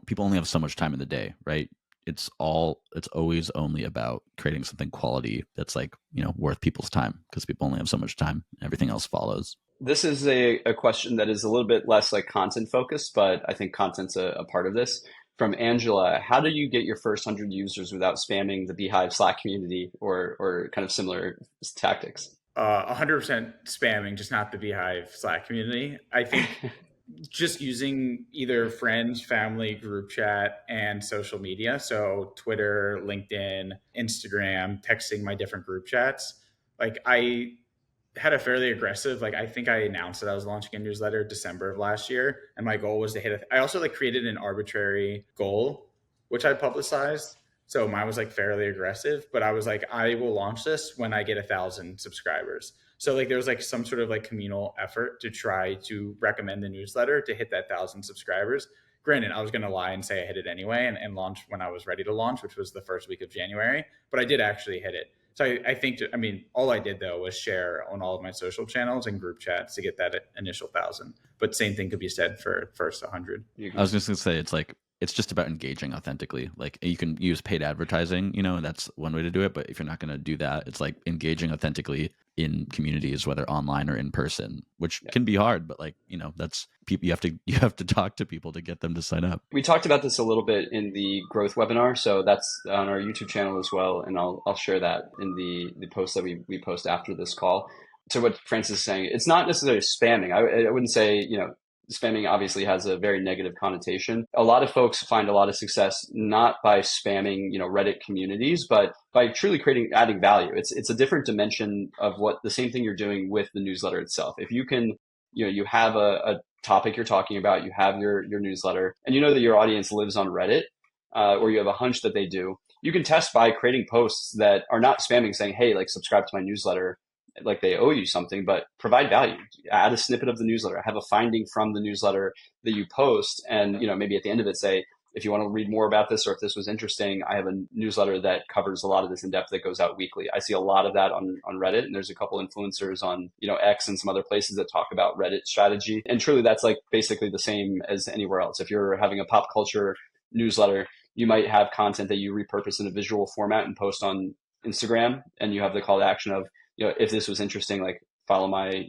people only have so much time in the day, right? It's always only about creating something quality that's like, worth people's time, because people only have so much time. Everything else follows. This is a question that is a little bit less like content focused, but I think content's a part of this. From Angela, how do you get your first 100 users without spamming the beehiiv Slack community or kind of similar tactics? 100% spamming, just not the beehiiv Slack community. I think just using either friends, family, group chat, and social media. So Twitter, LinkedIn, Instagram, texting my different group chats. Like I had a fairly aggressive, like I think I announced that I was launching a newsletter December of last year. And my goal was to hit I also like created an arbitrary goal, which I publicized. So mine was like fairly aggressive, but I was like, I will launch this when I get 1,000 subscribers. So like there was like some sort of like communal effort to try to recommend the newsletter to hit that 1,000 subscribers. Granted, I was going to lie and say I hit it anyway and launch when I was ready to launch, which was the first week of January, but I did actually hit it. So I think, all I did though was share on all of my social channels and group chats to get that initial 1,000. But same thing could be said for first 100. I was just going to say, it's just about engaging authentically. Like you can use paid advertising, and that's one way to do it. But if you're not going to do that, it's like engaging authentically in communities, whether online or in person, which can be hard, but that's people, you have to talk to people to get them to sign up. We talked about this a little bit in the growth webinar, so that's on our YouTube channel as well, and I'll share that in the post that we post after this call. To what Francis is saying, it's not necessarily spamming. I wouldn't say, spamming obviously has a very negative connotation. A lot of folks find a lot of success not by spamming, Reddit communities, but by truly adding value. It's a different dimension of what the same thing you're doing with the newsletter itself. If you can, you have a topic you're talking about, you have your newsletter, and you know that your audience lives on Reddit, or you have a hunch that they do, you can test by creating posts that are not spamming saying, hey, like subscribe to my newsletter, like they owe you something, but provide value. Add a snippet of the newsletter, have a finding from the newsletter that you post, and maybe at the end of it say, if you want to read more about this or if this was interesting, I have a newsletter that covers a lot of this in depth that goes out weekly. I see a lot of that on Reddit, and there's a couple influencers on X and some other places that talk about Reddit strategy. And truly that's like basically the same as anywhere else. If you're having a pop culture newsletter, you might have content that you repurpose in a visual format and post on Instagram, and you have the call to action of, if this was interesting, like follow my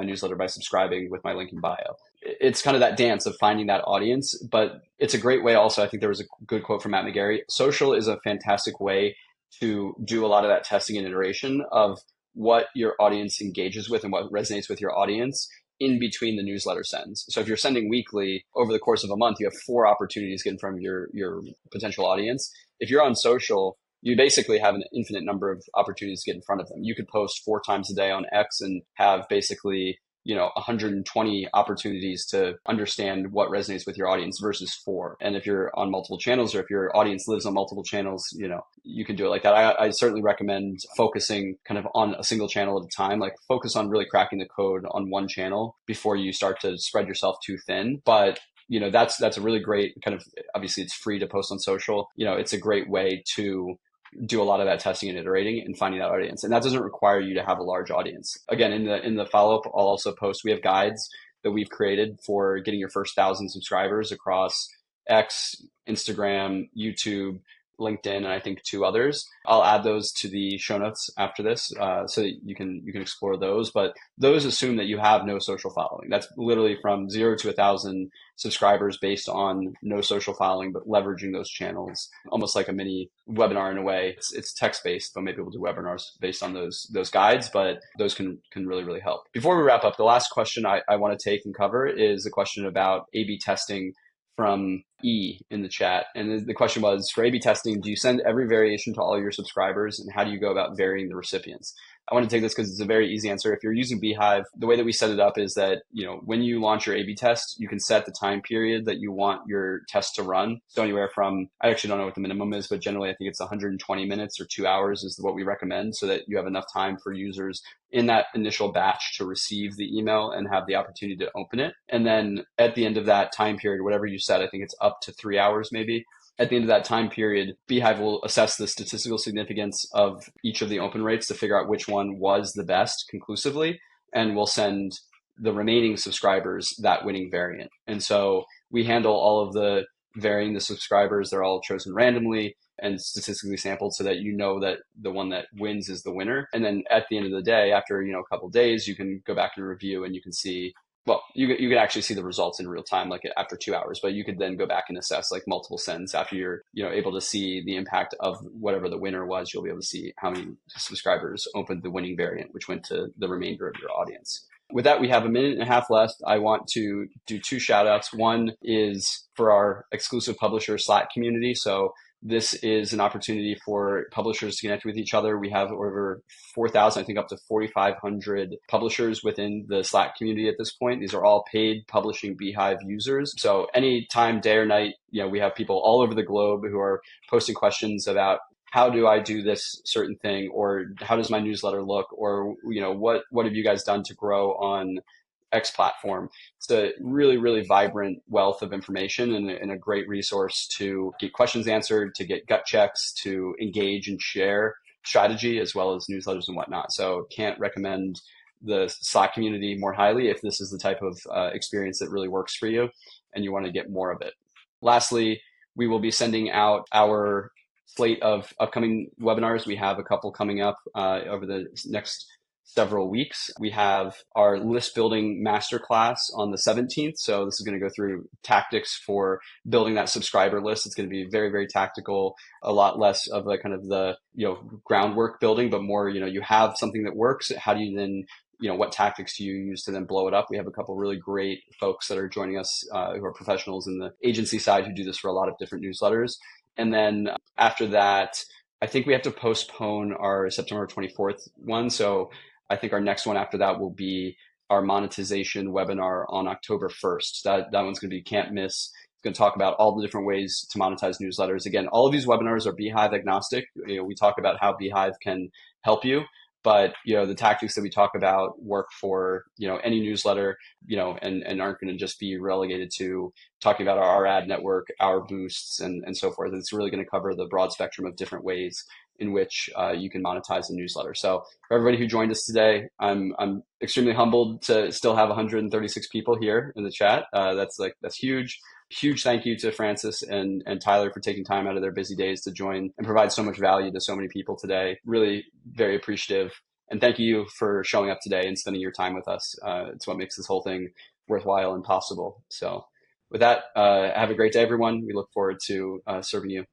newsletter by subscribing with my link in bio. It's kind of that dance of finding that audience, but it's a great way also. I think there was a good quote from Matt McGarry. Social is a fantastic way to do a lot of that testing and iteration of what your audience engages with and what resonates with your audience in between the newsletter sends. So if you're sending weekly, over the course of a month, you have 4 opportunities to get in front of your potential audience. If you're on social, you basically have an infinite number of opportunities to get in front of them. You could post 4 times a day on X and have basically, 120 opportunities to understand what resonates with your audience versus 4. And if you're on multiple channels, or if your audience lives on multiple channels, you can do it like that. I certainly recommend focusing kind of on a single channel at a time, like focus on really cracking the code on one channel before you start to spread yourself too thin. But that's a really great kind of, obviously it's free to post on social. It's a great way to do a lot of that testing and iterating and finding that audience. And that doesn't require you to have a large audience. Again, in the follow-up, I'll also post, we have guides that we've created for getting your first 1,000 subscribers across X, Instagram, YouTube, LinkedIn, and I think 2 others. I'll add those to the show notes after this, so that you can explore those. But those assume that you have no social following. That's literally from 0 to 1,000 subscribers based on no social following, but leveraging those channels, almost like a mini webinar in a way. It's text based, but maybe we'll do webinars based on those guides. But those can really, really help. Before we wrap up, the last question I want to take and cover is a question about A/B testing from E in the chat. And the question was, for A/B testing, do you send every variation to all your subscribers, and how do you go about varying the recipients? I want to take this because it's a very easy answer. If you're using beehiiv, the way that we set it up is that, when you launch your A/B test, you can set the time period that you want your test to run. So anywhere from, I actually don't know what the minimum is, but generally I think it's 120 minutes or 2 hours is what we recommend, so that you have enough time for users in that initial batch to receive the email and have the opportunity to open it. And then at the end of that time period, whatever you set, I think it's up to 3 hours maybe. At the end of that time period, beehiiv will assess the statistical significance of each of the open rates to figure out which one was the best conclusively, and we'll send the remaining subscribers that winning variant. And so we handle all of the varying the subscribers. They're all chosen randomly and statistically sampled so that you know that the one that wins is the winner. And then at the end of the day, after a couple of days, you can go back and review and you can see, well, you can actually see the results in real time, like after 2 hours, but you could then go back and assess like multiple sends after you're able to see the impact of whatever the winner was. You'll be able to see how many subscribers opened the winning variant, which went to the remainder of your audience. With that, we have a minute and a half left. I want to do 2 shout outs. One is for our exclusive publisher Slack community. So this is an opportunity for publishers to connect with each other. We have over 4,000, I think up to 4,500 publishers within the Slack community at this point. These are all paid publishing beehiiv users. So anytime, day or night, we have people all over the globe who are posting questions about how do I do this certain thing, or how does my newsletter look, or what have you guys done to grow on X platform. It's a really, really vibrant wealth of information and a great resource to get questions answered, to get gut checks, to engage and share strategy, as well as newsletters and whatnot. So can't recommend the Slack community more highly if this is the type of experience that really works for you and you want to get more of it. Lastly, we will be sending out our slate of upcoming webinars. We have a couple coming up over the next several weeks. We have our list building masterclass on the 17th. So this is going to go through tactics for building that subscriber list. It's going to be very, very tactical, a lot less of the kind of the, groundwork building, but more, you have something that works. How do you then, what tactics do you use to then blow it up? We have a couple really great folks that are joining us who are professionals in the agency side who do this for a lot of different newsletters. And then after that, I think we have to postpone our September 24th one. So I think our next one after that will be our monetization webinar on October 1st. That one's going to be can't miss. It's going to talk about all the different ways to monetize newsletters. Again, all of these webinars are beehiiv agnostic. We talk about how beehiiv can help you, but the tactics that we talk about work for any newsletter, and aren't going to just be relegated to talking about our ad network, our boosts, and so forth. It's really going to cover the broad spectrum of different ways in which you can monetize a newsletter. So for everybody who joined us today, I'm extremely humbled to still have 136 people here in the chat. That's huge. Huge thank you to Francis and Tyler for taking time out of their busy days to join and provide so much value to so many people today. Really very appreciative. And thank you for showing up today and spending your time with us. It's what makes this whole thing worthwhile and possible. So with that, have a great day, everyone. We look forward to serving you.